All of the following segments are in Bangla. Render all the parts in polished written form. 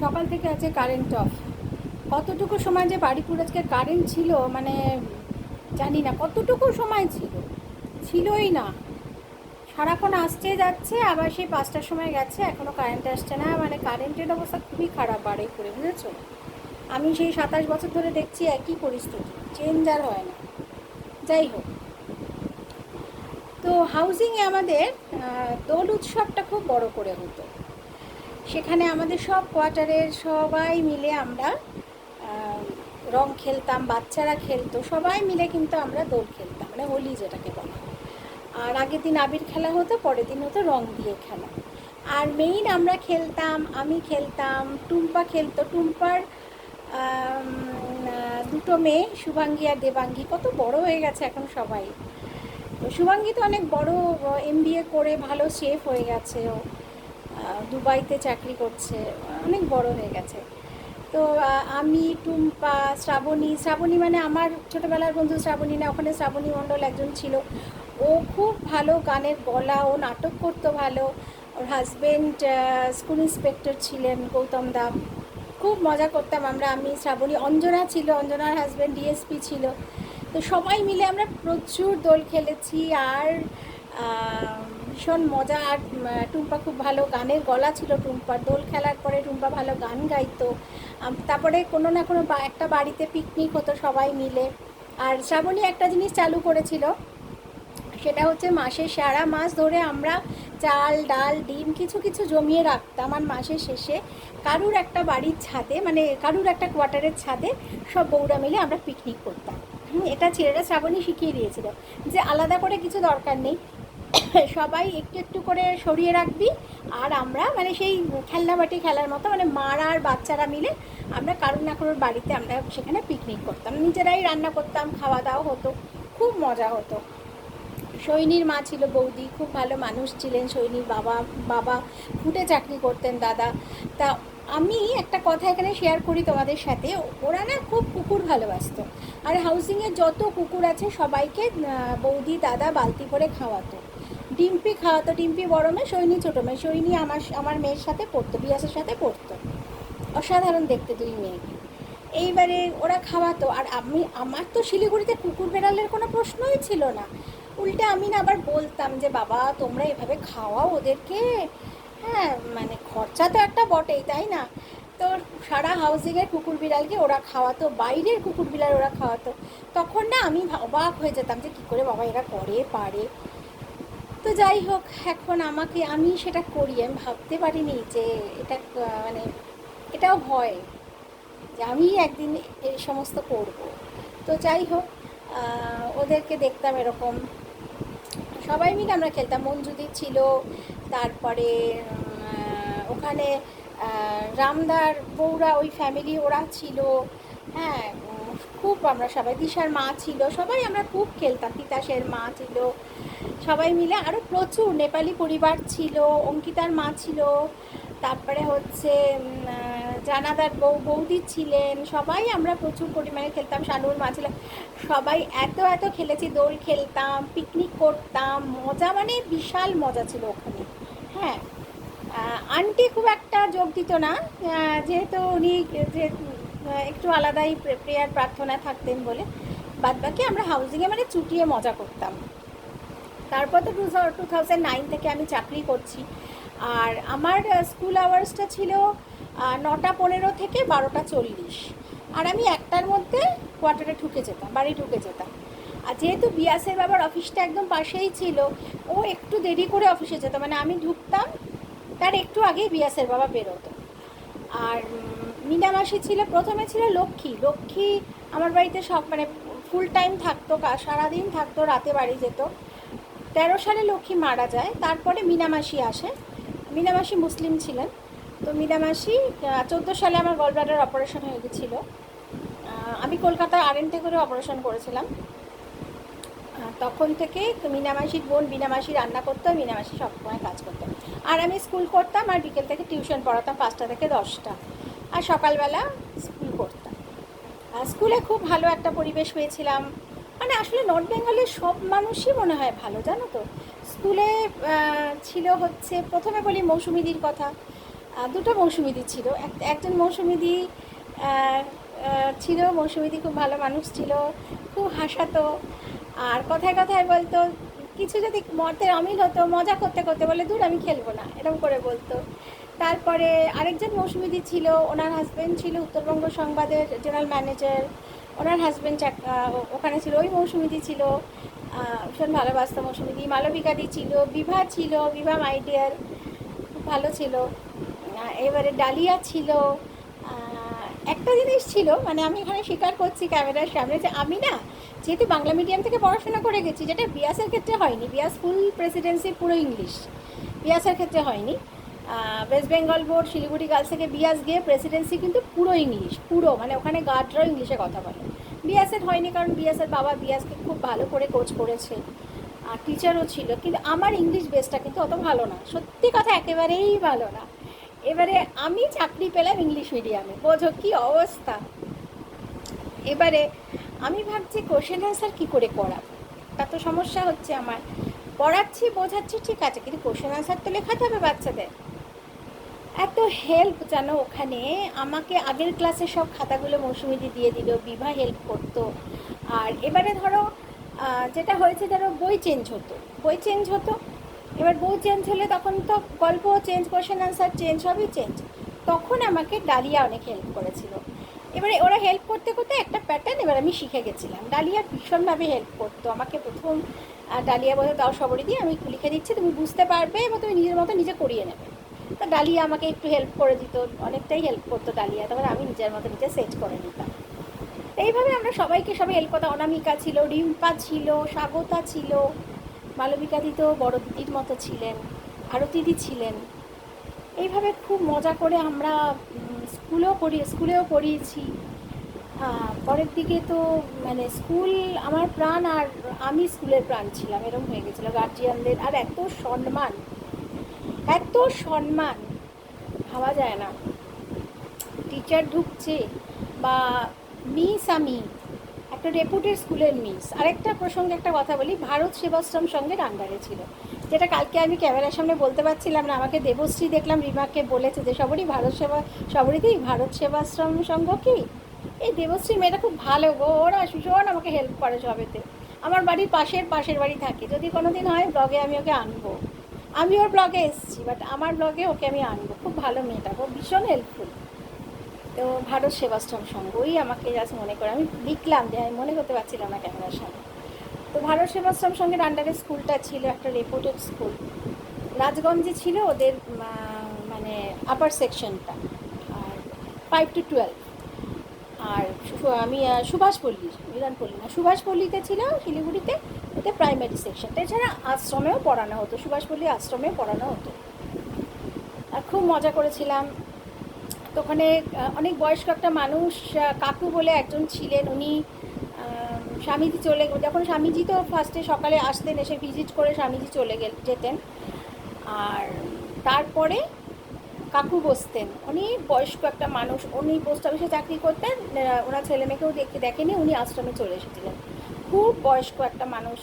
সকাল থেকে আছে কারেন্ট অফ। কতটুকু সময় যে বাড়িপুর আজকে কারেন্ট ছিল মানে জানি না কতটুকু সময় ছিল, ছিলই না। সারাক্ষণ আসছে যাচ্ছে, আবার সেই 5টার সময় গেছে, এখনও কারেন্ট আসছে না। মানে কারেন্টের অবস্থা খুবই খারাপ বারুইপুরে, বুঝেছো? আমি সেই 27 বছর ধরে দেখছি একই পরিস্থিতি, চেঞ্জ আর হয় না। যাই হোক, তো হাউজিংয়ে আমাদের দোল উৎসবটা খুব বড় করে হতো। সেখানে আমাদের সব কোয়ার্টারের সবাই মিলে আমরা রং খেলতাম, বাচ্চারা খেলতো, সবাই মিলে কিন্তু আমরা দোল খেলতাম, মানে হোলি যেটাকে বলা হয়। আর আগের দিন আবির খেলা হতো, পরের দিন হতো রং দিয়ে খেলা। আর মেইন আমরা খেলতাম, আমি খেলতাম, টুম্পা খেলতো। টুম্পার দুটো মেয়ে, শুভাঙ্গী আর দেবাঙ্গী, কত বড় হয়ে গেছে এখন সবাই। তো শুভাঙ্গী তো অনেক বড়, MBA করে ভালো শেফ হয়ে গেছে, ও দুবাইতে চাকরি করছে, অনেক বড় হয়ে গেছে। তো আমি, টুম্পা, শ্রাবণী মানে আমার ছোটোবেলার বন্ধু শ্রাবণী না, ওখানে শ্রাবণী মণ্ডল একজন ছিল, ও খুব ভালো গানের গলা, ও নাটক করতো ভালো। ওর হাজব্যান্ড স্কুল ইন্সপেক্টর ছিলেন, গৌতম দা। খুব মজা করতাম আমরা, আমি, শ্রাবণী, অঞ্জনা ছিল, অঞ্জনার হাজব্যান্ড ডিএসপি ছিল। তো সবাই মিলে আমরা প্রচুর দোল খেলেছি। আর ভীষণ মজা। আর টুম্পা খুব ভালো গানের গলা ছিল টুম্পার। দোল খেলার পরে টুম্পা ভালো গান গাইতো। তারপরে কোনো না কোনো একটা বাড়িতে পিকনিক হতো সবাই মিলে। আর শ্রাবণী একটা জিনিস চালু করেছিল, সেটা হচ্ছে মাসের সারা মাস ধরে আমরা চাল ডাল ডিম কিছু কিছু জমিয়ে রাখতাম, আর মাসের শেষে কারুর একটা বাড়ির ছাদে, মানে কারুর একটা কোয়ার্টারের ছাদে সব বউরা মিলে আমরা পিকনিক করতাম। এটা ছেলেরা শ্রাবণী শিখিয়ে দিয়েছিল যে আলাদা করে কিছু দরকার নেই, সবাই একটু একটু করে সরিয়ে রাখবি। আর আমরা মানে সেই খেলনাবাটি খেলার মতো, মানে মারা আর বাচ্চারা মিলে আমরা কারুর না কারুর বাড়িতে আমরা সেখানে পিকনিক করতাম, নিজেরাই রান্না করতাম, খাওয়া দাওয়া হতো, খুব মজা হতো। সৈনীর মা ছিল বৌদি, খুব ভালো মানুষ ছিলেন। সৈনীর বাবা বাবা ফুটে চাকরি করতেন, দাদা। তা আমি একটা কথা এখানে শেয়ার করি তোমাদের সাথে, ওরা না খুব কুকুর ভালোবাসতো। আর হাউজিংয়ে যত কুকুর আছে সবাইকে বৌদি দাদা বালতি করে খাওয়াতো। ডিম্পি খাওয়াতো, ডিম্পি বড় মেয়ে, সৈনী ছোটো মেয়ে। সৈনী আমার মেয়ের সাথে পড়তো, বিয়াসের সাথে পড়তো। অসাধারণ দেখতে দুই মেয়েকে। এইবারে ওরা খাওয়াতো। আর আমার তো শিলিগুড়িতে কুকুর বেড়ালের কোনো প্রশ্নই ছিল না। উল্টে আমি না আবার বলতাম যে বাবা তোমরা এভাবে খাওয়াও ওদেরকে, হ্যাঁ মানে খরচা তো একটা বটেই, তাই না? তো সারা হাউজিংয়ের কুকুর বিড়ালকে ওরা খাওয়াতো, বাইরের কুকুর বিড়াল ওরা খাওয়াতো। তখন না আমি অবাক হয়ে যেতাম যে কী করে বাবা এরা করে পারে। তো যাই হোক, এখন আমি সেটা করি, আমি ভাবতে পারিনি যে এটা মানে এটাও হয় যে আমি একদিন এই সমস্ত করব। তো যাই হোক, ওদেরকে দেখতাম এরকম, সবাই মিলে আমরা খেলতাম। মঞ্জুদি ছিল, তারপরে ওখানে রামদার বউরা, ওই ফ্যামিলি ওরা ছিল, হ্যাঁ। খুব আমরা সবাই, দিশার মা ছিল, সবাই আমরা খুব খেলতাম। তিতাসের মা ছিল, সবাই মিলে। আরও প্রচুর নেপালি পরিবার ছিল, অঙ্কিতার মা ছিল, তারপরে হচ্ছে জানাদার বৌদি ছিলেন, সবাই আমরা প্রচুর পরিমাণে খেলতাম। শানুর মা ছিল, সবাই এত খেলেছি, দোল খেলতাম, পিকনিক করতাম, মজা মানে বিশাল মজা ছিল ওখানে। হ্যাঁ, আন্টি খুব একটা যোগ দিত না, যেহেতু উনি যে একটু আলাদাই প্রেয়ার প্রার্থনা থাকতেন বলে। বাদবাকি আমরা হাউজিংয়ে মানে চুটিয়ে মজা করতাম। তারপর তো 2009 থেকে আমি চাকরি করছি। আর আমার স্কুল আওয়ার্সটা ছিল 9টা 15 থেকে 12টা 40। আর আমি 1টার মধ্যে কোয়ার্টারে ঢুকে যেতাম, বাড়ি ঢুকে যেতাম। আর যেহেতু বিয়াসের বাবার অফিসটা একদম পাশেই ছিল, ও একটু দেরি করে অফিসে যেত, মানে আমি ঢুকতাম তার একটু আগেই বিয়াসের বাবা বেরোতো। আর মিনামাসি ছিল, প্রথমে ছিল লক্ষ্মী আমার বাড়িতে সব মানে ফুল টাইম থাকতো, সারাদিন থাকতো, রাতে বাড়ি যেত। 13 সালে লক্ষ্মী মারা যায়, তারপরে মিনামাসি আসে। মিনামাসি মুসলিম ছিলেন। তো মিনামাসি 14 সালে আমার গলব্লাডার অপারেশন হয়ে গেছিলো। আমি কলকাতায় আরএনটে করে অপারেশন করেছিলাম। তখন থেকে মিনামাসির বোন মিনামাসি রান্না করতো, মিনামাসি সবসময় কাজ করতো। আর আমি স্কুল করতাম, আর বিকেল থেকে টিউশন পড়াতাম 5টা থেকে 10টা, আর সকালবেলা স্কুল করতাম। স্কুলে খুব ভালো একটা পরিবেশ পেয়েছিলাম। মানে আসলে নর্থ বেঙ্গলের সব মানুষই মনে হয় ভালো, জানো তো। স্কুলে ছিল হচ্ছে, প্রথমে বলি মৌসুমিদির কথা। দুটো মৌসুমিদি ছিল, একজন মৌসুমিদি ছিল, মৌসুমিদি খুব ভালো মানুষ ছিল, খুব হাসাতো, আর কথায় কথায় বলতো কিছু যদি মতের অমিল হতো মজা করতে করতে বলে দূর আমি খেলবো না, এরকম করে বলতো। তারপরে আরেকজন মৌসুমিদি ছিল, ওনার হাজব্যান্ড ছিল উত্তরবঙ্গ সংবাদের জেনারেল ম্যানেজার, ওনার হাজব্যান্ড ওখানে ছিল, ওই মৌসুমিদি ছিল, ভীষণ ভালোবাসতো মৌসুমিদি। মালবিকাদি ছিল, বিভা ছিল, বিভা মাইডিয়ার খুব ভালো ছিল। এবারে ডালিয়া ছিল। একটা জিনিস ছিল, মানে আমি এখানে স্বীকার করছি ক্যামেরার সামনে, যে আমি না যেহেতু বাংলা মিডিয়াম থেকে পড়াশোনা করে গেছি, যেটা বিয়াসের ক্ষেত্রে হয়নি, বিয়াস ফুল প্রেসিডেন্সি পুরো ইংলিশ, বিয়াসের ক্ষেত্রে হয়নি। West Bengal board Siliguri girls থেকে বিয়াস গিয়ে প্রেসিডেন্সি কিন্তু পুরো ইংলিশ, পুরো, মানে ওখানে গার্ডরাও ইংলিশে কথা বলে। বিয়াসের হয়নি কারণ বিয়াসের বাবা বিয়াসকে খুব ভালো করে কোচ করেছে, আর টিচারও ছিল, কিন্তু আমার ইংলিশ বেসটা কিন্তু অত ভালো না, সত্যি কথা একেবারেই ভালো না। এবারে আমি চাকরি পেলাম ইংলিশ মিডিয়ামে, বোঝো কী অবস্থা। এবারে আমি ভাবছি কোশ্চেন অ্যান্সার কী করে করাবো, তা তো সমস্যা হচ্ছে আমার। পড়াচ্ছি বোঝাচ্ছি ঠিক আছে, কিন্তু কোশ্চেন অ্যান্সার তো লেখাতে হবে বাচ্চাদের। এত হেল্প জানো ওখানে, আমাকে আগের ক্লাসে সব খাতাগুলো মৌসুমিদি দিয়ে দিল, বিভা হেল্প করতো। আর এবারে ধরো যেটা হয়েছে, ধরো বই চেঞ্জ হতো, এবার বই চেঞ্জ হলে তখন তো গল্প চেঞ্জ, কোশ্চেন অ্যান্সার চেঞ্জ, সবই চেঞ্জ। তখন আমাকে ডালিয়া অনেক হেল্প করেছিল। এবারে ওরা হেল্প করতে করতে একটা প্যাটার্ন এবার আমি শিখে গেছিলাম। ডালিয়া ভীষণভাবে হেল্প করতো আমাকে। প্রথম ডালিয়া বলে দাও সবরি দিয়ে আমি লিখে দিচ্ছি, তুমি বুঝতে পারবে এবং তুমি নিজের মতো নিজে করিয়ে নেবে। তো ডালিয়া আমাকে একটু হেল্প করে দিত, অনেকটাই হেল্প করতো ডালিয়া, তখন আমি নিজের মতো নিজে সেট করে নিতাম। এইভাবে আমরা সবাইকে সবাই হেল্প করতাম। অনামিকা ছিল, রিম্পা ছিল, স্বাগতা ছিল, মালবিকা দি তো বড় দিদির মতো ছিলেন, আরতিদি ছিলেন। এইভাবে খুব মজা করে আমরা স্কুলেও পড়িয়েছি। পরের দিকে তো মানে স্কুল আমার প্রাণ, আর আমি স্কুলের প্রাণ ছিলাম, এরকম হয়ে গেছিলো। গার্জিয়ানদের আর এত সম্মান ভাবা যায় না। টিচার ঢুকছে বা মিস, আমি একটা রেপুটেড স্কুলের মিস। আরেকটা প্রসঙ্গে একটা কথা বলি, ভারত সেবাশ্রম সঙ্গের আন্ডারে ছিল, যেটা কালকে আমি ক্যামেরার সামনে বলতে পারছিলাম না, আমাকে দেবশ্রী দেখলাম রিমাকে বলেছে যে সবরিতেই ভারত সেবাশ্রম সংঘ কি, এই দেবশ্রী মেয়েটা খুব ভালো গো, ওরা ভীষণ আমাকে হেল্প করে সবেতে। আমার বাড়ির পাশের বাড়ি থাকে, যদি কোনো দিন হয় ব্লগে আমি ওকে আনবো। আমি ওর ব্লগে এসেছি, বাট আমার ব্লগে ওকে আমি আনবো, খুব ভালো মেয়েটা গো, ভীষণ হেল্পফুল। তো ভারত সেবাশ্রম সংঘ ওই আমাকে জাস্ট মনে করে, আমি লিখলাম যে আমি মনে করতে পারছিলাম না ক্যামেরার সামনে। তো ভারত সেবাশ্রম সংঘের আন্ডারে স্কুলটা ছিল, একটা রেপুটেড স্কুল, রাজগঞ্জে ছিল ওদের মানে আপার সেকশনটা, আর 5 to 12। আর আমি সুভাষপল্লী, মিলনপল্লী না, সুভাষপল্লীতে ছিল শিলিগুড়িতে, ওতে প্রাইমারি সেকশনটা। এছাড়া আশ্রমেও পড়ানো হতো, সুভাষপল্লী আশ্রমেও পড়ানো হতো। আর খুব মজা করেছিলাম। তো ওখানে অনেক বয়স্ক একটা মানুষ, কাকু বলে একজন ছিলেন, উনি স্বামীজি যখন স্বামীজি তো ফার্স্টে সকালে আসতেন, এসে ভিজিট করে স্বামীজি চলে যেতেন, আর তারপরে কাকু বসতেন। উনি বয়স্ক একটা মানুষ, উনি পোস্ট অফিসে চাকরি করতেন, ওনার ছেলে মেয়েকেও দেখেনি, উনি আশ্রমে চলে এসেছিলেন। খুব বয়স্ক একটা মানুষ,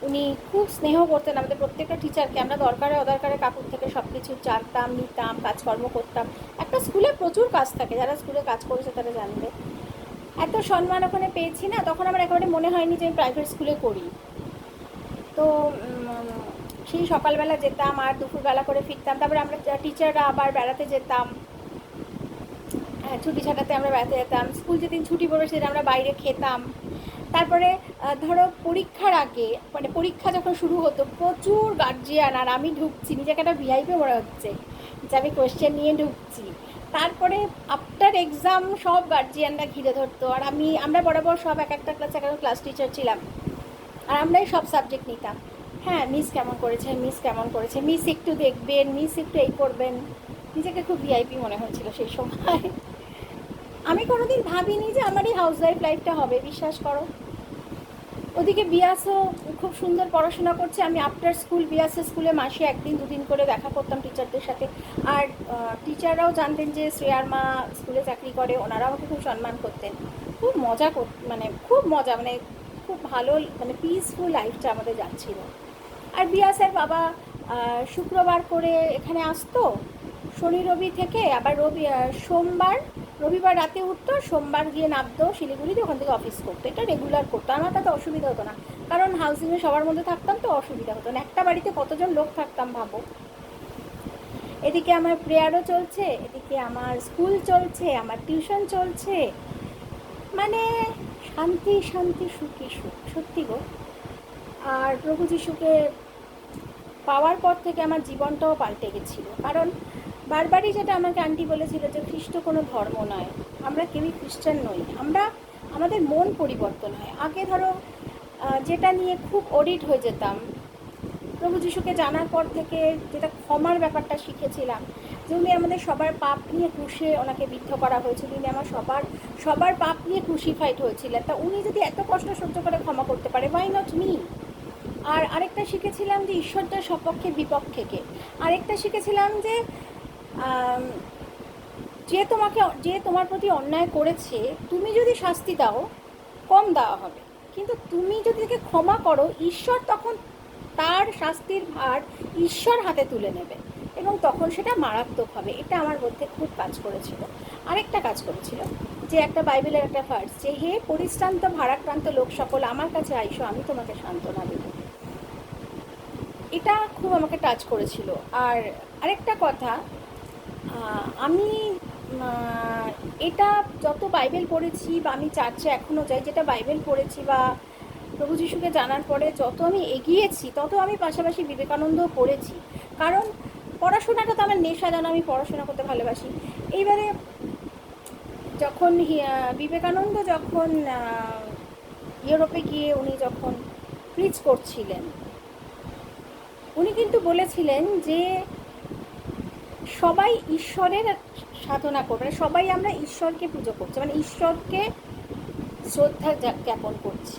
উনি খুব স্নেহ করতেন আমাদের প্রত্যেকটা টিচারকে। আমরা দরকারে অদরকারে কাকুর থেকে সব কিছু জানতাম, নিতাম, কাজকর্ম করতাম। একটা স্কুলে প্রচুর কাজ থাকে, যারা স্কুলে কাজ করেছে তারা জানবে। এত সম্মান ওখানে পেয়েছি না, তখন আমার একেবারে মনে হয়নি যে আমি প্রাইভেট স্কুলে করি। তো সেই সকালবেলা যেতাম আর দুপুরবেলা করে ফিরতাম। তারপরে আমরা টিচাররা আবার বেড়াতে যেতাম, ছুটি ছাটাতে আমরা বেড়াতে যেতাম। স্কুল যেদিন ছুটি পড়বে সেদিন আমরা বাইরে খেতাম। তারপরে ধরো পরীক্ষার আগে, মানে পরীক্ষা যখন শুরু হতো, প্রচুর গার্জিয়ান, আর আমি ঢুকছি, নিজেকে একটা ভিআইপি মনে হচ্ছে যে আমি কোয়েশ্চেন নিয়ে ঢুকছি। তারপরে আফটার এক্সাম সব গার্জিয়ানরা ঘিরে ধরতো, আর আমরা বরাবর সব এক একটা ক্লাস টিচার ছিলাম, আর আমরাই সব সাবজেক্ট নিতাম। হ্যাঁ, মিস কেমন করেছে, মিস একটু দেখবেন, মিস একটু এই করবেন। নিজেকে খুব ভিআইপি মনে হয়েছিল সেই সময়। আমি কোনোদিন ভাবিনি যে আমার এই হাউস ওয়াইফ লাইফটা হবে, বিশ্বাস করো। ওদিকে বিয়াসও খুব সুন্দর পড়াশোনা করছে, আমি আফটার স্কুল বিয়াসের স্কুলে মাসে 1-2 দিন করে দেখা করতাম টিচারদের সাথে। আর টিচাররাও জানতেন যে শ্রেয়ার মা স্কুলে চাকরি করে, ওনারাও আমাকে খুব সম্মান করতেন। খুব মজা মানে খুব মজা, মানে খুব ভালো, মানে পিসফুল লাইফটা আমাদের যাচ্ছিল। আর বিয়াসের বাবা শুক্রবার করে এখানে আসতো, শনি রবি থেকে আবার রবিবার রাতে উঠতো, সোমবার গিয়ে নামতো শিলিগুড়িতে, ওখান থেকে অফিস করতো। এটা রেগুলার করতো। আমার তাতে অসুবিধা হতো না, কারণ হাউসিংয়ে সবার মধ্যে থাকতাম তো অসুবিধা হতো না। একটা বাড়িতে কতজন লোক থাকতাম ভাবো। এদিকে আমার প্রেয়ারও চলছে, এদিকে আমার স্কুল চলছে, আমার টিউশন চলছে, মানে শান্তি শান্তি সুখী সুখ, সত্যি গো। আর প্রভু যিশুকে পাওয়ার পর থেকে আমার জীবনটাও পাল্টে গেছিলো। কারণ বারবারই যেটা আমাকে আন্টি বলেছিল যে খ্রিস্ট কোনো ধর্ম নয়, আমরা কেউই খ্রিস্টান নই, আমাদের মন পরিবর্তন হয়। আগে ধরো যেটা নিয়ে খুব অডিট হয়ে যেতাম, প্রভু যিশুকে জানার পর থেকে যেটা ক্ষমার ব্যাপারটা শিখেছিলাম, যে উনি আমাদের সবার পাপ নিয়ে ক্রুশে ওনাকে বিদ্ধ করা হয়েছিল, উনি আমার সবার পাপ নিয়ে ক্রুশিফাইড হয়েছিলেন, তা উনি যদি এত কষ্ট সহ্য করে ক্ষমা করতে পারে, ওয়াই নট মি। আর আরেকটা শিখেছিলাম যে ঈশ্বরটার সপক্ষে বিপক্ষেকে। আরেকটা শিখেছিলাম যে যে তোমার প্রতি অন্যায় করেছে, তুমি যদি শাস্তি দাও কম দেওয়া হবে, কিন্তু তুমি যদি তাকে ক্ষমা করো, ঈশ্বর তখন তার শাস্তির ভার ঈশ্বর হাতে তুলে নেবে, এবং তখন সেটা মারাত্মক হবে। এটা আমার মধ্যে খুব কাজ করেছিল। আরেকটা কাজ করেছিল যে একটা বাইবেলের একটা ভার্স, যে হে পরিশ্রান্ত ভারাক্রান্ত লোক সকল আমার কাছে আইসো, আমি তোমাকে সান্ত্বনা দেব। এটা খুব আমাকে টাচ করেছিল। আর আরেকটা কথা, আমি এটা যত বাইবেল পড়েছি বা আমি চার্চে এখনও যাই, যেটা বাইবেল পড়েছি বা প্রভু যিশুকে জানার পরে যত আমি এগিয়েছি, তত আমি পাশাপাশি বিবেকানন্দও পড়েছি। কারণ পড়াশোনাটা তো আমার নেশা, জানো, আমি পড়াশোনা করতে ভালোবাসি। এইবারে যখন বিবেকানন্দ যখন ইউরোপে গিয়ে উনি যখন প্রিচ করছিলেন, উনি কিন্তু বলেছিলেন যে সবাই ঈশ্বরের সাধনা করবে, সবাই আমরা ঈশ্বরকে পুজো করছি, মানে ঈশ্বরকে শ্রদ্ধা জ্ঞাপন করছি।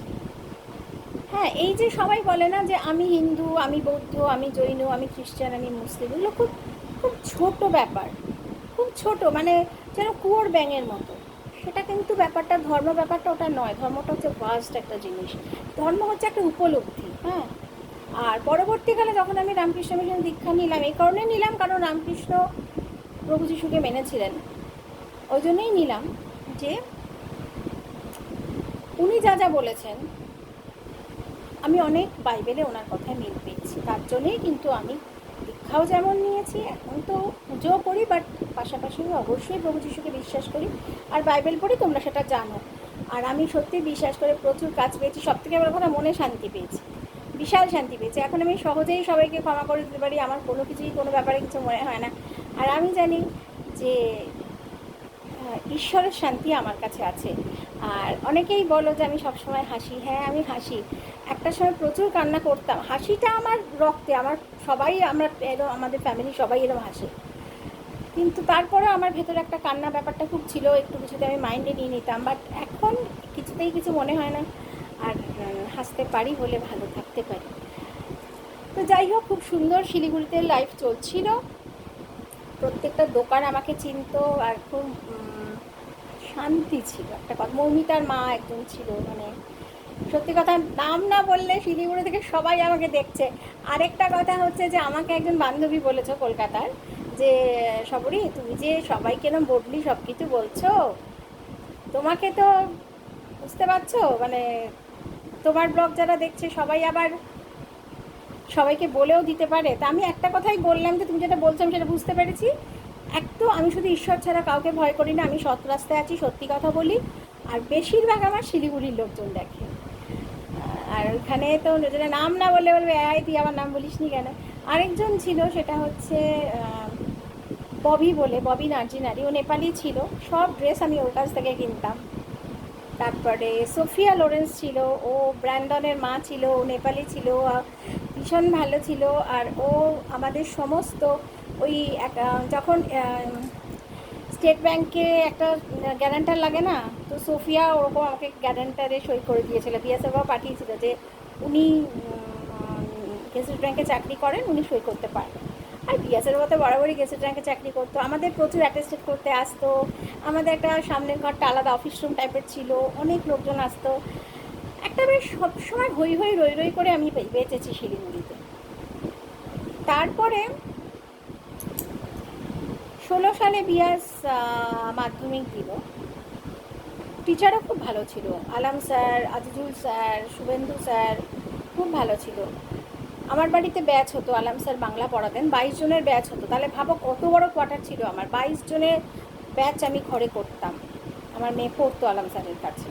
হ্যাঁ, এই যে সবাই বলে না যে আমি হিন্দু, আমি বৌদ্ধ, আমি জৈন, আমি খ্রিস্টান, আমি মুসলিম, এগুলো খুব খুব ছোটো ব্যাপার, খুব ছোট, মানে যেন কুয়োর ব্যাঙের মতো। সেটা কিন্তু ব্যাপারটা, ধর্ম ব্যাপারটা ওটা নয়। ধর্মটা হচ্ছে ভাস্ট একটা জিনিস, ধর্ম হচ্ছে একটা উপলব্ধি। হ্যাঁ, আর পরবর্তীকালে যখন আমি রামকৃষ্ণ মিশন দীক্ষা নিলাম, এই কারণে নিলাম কারণ রামকৃষ্ণ প্রভু যিশুকে মেনেছিলেন, ওই জন্যই নিলাম যে উনি যা যা বলেছেন আমি অনেক বাইবেলে ওনার কথায় মিল পেয়েছি। তার জন্যেই কিন্তু আমি দীক্ষাও যেমন নিয়েছি, এখন তো পুজোও করি, বাট পাশাপাশি অবশ্যই প্রভু যিশুকে বিশ্বাস করি আর বাইবেল পড়ি, তোমরা সেটা জানো। আর আমি সত্যি বিশ্বাস করে প্রচুর কাজ পেয়েছি। সবথেকে বড় কথা, মনে শান্তি পেয়েছি, বিশাল শান্তি পেয়েছি। এখন আমি সহজেই সবাইকে ক্ষমা করে দিতে পারি, আমার কোনো কিছুই কোনো ব্যাপারে কিছু মনে হয় না। আর আমি জানি যে ঈশ্বরের শান্তি আমার কাছে আছে। আর অনেকেই বলো যে আমি সবসময় হাসি, হ্যাঁ আমি হাসি। একটা সময় প্রচুর কান্না করতাম, হাসিটা আমার রক্তে, আমরা এরকম, আমাদের ফ্যামিলি সবাই এরকম হাসে, কিন্তু তারপরে আমার ভেতরে একটা কান্না ব্যাপারটা খুব ছিল, একটু কিছুতে আমি মাইন্ডে নিয়ে নিতাম, বাট এখন কিছুতেই কিছু মনে হয় না। আর হাসতে পারি বলে ভালো থাকতে পারি। তো যাই হোক, খুব সুন্দর শিলিগুড়িতে লাইফ চলছিল, প্রত্যেকটা দোকান আমাকে চিনতো, আর খুব শান্তি ছিল। একটা কথা, মৌমিতার মা একজন ছিল, মানে সত্যি কথা নাম না বললে শিলিগুড়ি থেকে সবাই আমাকে দেখছে। আরেকটা কথা হচ্ছে যে আমাকে একজন বান্ধবী বলেছে কলকাতার, যে সবরি তুমি যে সবাইকে এরকম বদলি সব কিছু বলছো, তোমাকে তো বুঝতে পারছো, মানে তোমার ব্লগ যারা দেখছে সবাই আবার সবাইকে বলেও দিতে পারে। তা আমি একটা কথাই বললাম যে তুমি যেটা বলছো আমি সেটা বুঝতে পেরেছি। এক তো আমি শুধু ঈশ্বর ছাড়া কাউকে ভয় করি না, আমি সৎ রাস্তায় আছি, সত্যি কথা বলি, আর বেশিরভাগ আমার শিলিগুড়ির লোকজন দেখে। আর ওখানে তো যেটা নাম না বললে বলবে তুই আমার নাম বলিস নি কেন। আরেকজন ছিল, সেটা হচ্ছে ববি নার্জিনারি, ও নেপালি ছিল, সব ড্রেস আমি ওর কাছ থেকে কিনতাম। তারপরে সোফিয়া লোরেন্স ছিল, ও ব্র্যান্ডনের মা ছিল, ও নেপালি ছিল, ভীষণ ভালো ছিল। আর ও আমাদের সমস্ত ওই যখন স্টেট ব্যাংকে একটা গ্যারান্টার লাগে না, তো সোফিয়া ওরকম আমাকে গ্যারান্টারে সই করে দিয়েছিল, বিএসএফও পাঠিয়েছিল যে উনি গেজেট ব্যাংকে চাকরি করেন, উনি সই করতে পারেন। আর বিএসএফও তো বরাবরই গেজেট ব্যাংকে চাকরি করতো, আমাদের প্রচুর অ্যাটেস্টেড করতে আসতো। আমাদের একটা সামনের ঘরটা আলাদা অফিস রুম টাইপের ছিল, অনেক লোকজন আসতো। একটা বেশ সবসময় হই রই রই করে আমি বেঁচেছি শিলিগুড়িতে। তারপরে 2016 সালে বিয়াস মাধ্যমিক দিল। টিচারও খুব ভালো ছিল, আলাম sir, Azizul sir, Suvendu sir, খুব ভালো ছিল। আমার বাড়িতে ব্যাচ হতো, আলাম স্যার বাংলা পড়াতেন, 22 জনের ব্যাচ হতো। তাহলে ভাবো কত বড় কোয়ার্টার ছিল আমার, 22 জনের ব্যাচ আমি ঘরে করতাম। আমার মেয়ে পড়তো আলাম স্যারের কাছে,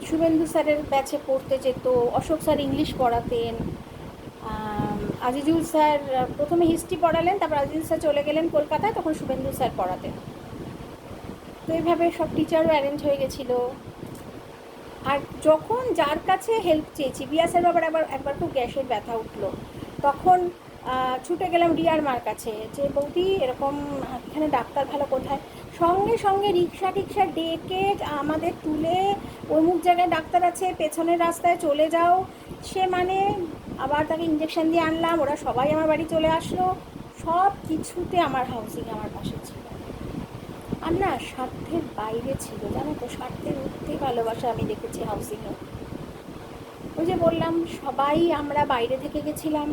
শুভেন্দু স্যারের ব্যাচে পড়তে যেত, অশোক স্যার ইংলিশ পড়াতেন, আজিজুল স্যার প্রথমে হিস্ট্রি পড়ালেন, তারপর আজিজুল স্যার চলে গেলেন কলকাতায়, তখন শুভেন্দু স্যার পড়াতেন। তো এইভাবে সব টিচারও অ্যারেঞ্জ হয়ে গেছিলো। আর যখন যার কাছে হেল্প চেয়েছি, বিয়াসের ব্যাপার একবার খুব গ্যাসের ব্যথা উঠলো, তখন ছুটে গেলাম রিয়ার মার কাছে, যে বৌদি এরকম এখানে ডাক্তার ভালো কোথায়। সঙ্গে সঙ্গে রিক্সা টিক্সা ডেকে আমাদের তুলে অমুক জায়গায় ডাক্তার আছে, পেছনের রাস্তায় চলে যাও। সে মানে আবার তাকে ইঞ্জেকশন দিয়ে আনলাম, ওরা সবাই আমার বাড়ি চলে আসলো। সব কিছুতে আমার হাউসিং আমার পাশে ছিল। আর না, স্বার্থের বাইরে ছিল, জানো তো, স্বার্থের ঊর্ধ্বে ভালোবাসা আমি দেখেছি হাউসিংয়ে। ওই যে বললাম, সবাই আমরা বাইরে থেকে গেছিলাম,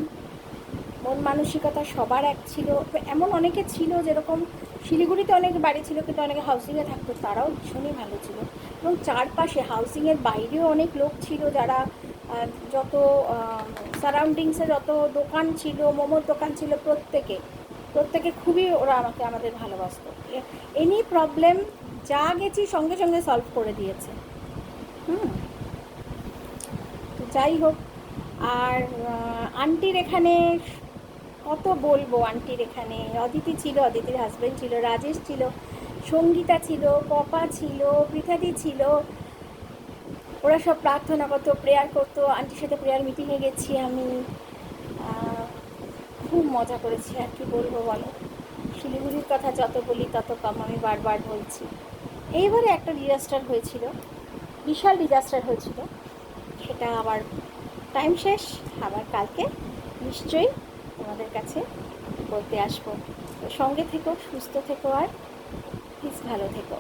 মন মানসিকতা সবার এক ছিল। এমন অনেকে ছিল, যেরকম শিলিগুড়িতে অনেক বাড়ি ছিল কিন্তু অনেকে হাউসিংয়ে থাকতো, তারাও ভীষণই ভালো ছিল। এবং চারপাশে হাউসিংয়ের বাইরেও অনেক লোক ছিল, যারা যত সারাউন্ডিংসে যত দোকান ছিল, মোমোর দোকান ছিল, প্রত্যেকে খুবই ওরা আমাদের ভালোবাসতো। এনি প্রবলেম যা গেছি সঙ্গে সঙ্গে সলভ করে দিয়েছে। তো যাই হোক। আর আন্টির এখানে কত বলবো, আন্টির এখানে অদিতি ছিল, অদিতির হাজব্যান্ড ছিল, রাজেশ ছিল, সঙ্গীতা ছিল, পপা ছিল, পৃথাদি ছিল। ওরা সব প্রার্থনা করতো, প্রেয়ার করতো। আন্টির সাথে প্রেয়ার মিটিংয়ে গেছি আমি, খুব মজা করেছি। আর কি বলবো বলো, শিলিগুড়ির কথা যত বলি তত কম, আমি বারবার বলছি। এইবারে একটা ডিজাস্টার হয়েছিল, বিশাল ডিজাস্টার হয়েছিল, সেটা আবার টাইম শেষ, আবার কালকে নিশ্চয়ই তোমাদের কাছে বলতে আসবো। তো সঙ্গে থেকো, সুস্থ থেকো, আর প্লিজ ভালো থেকো।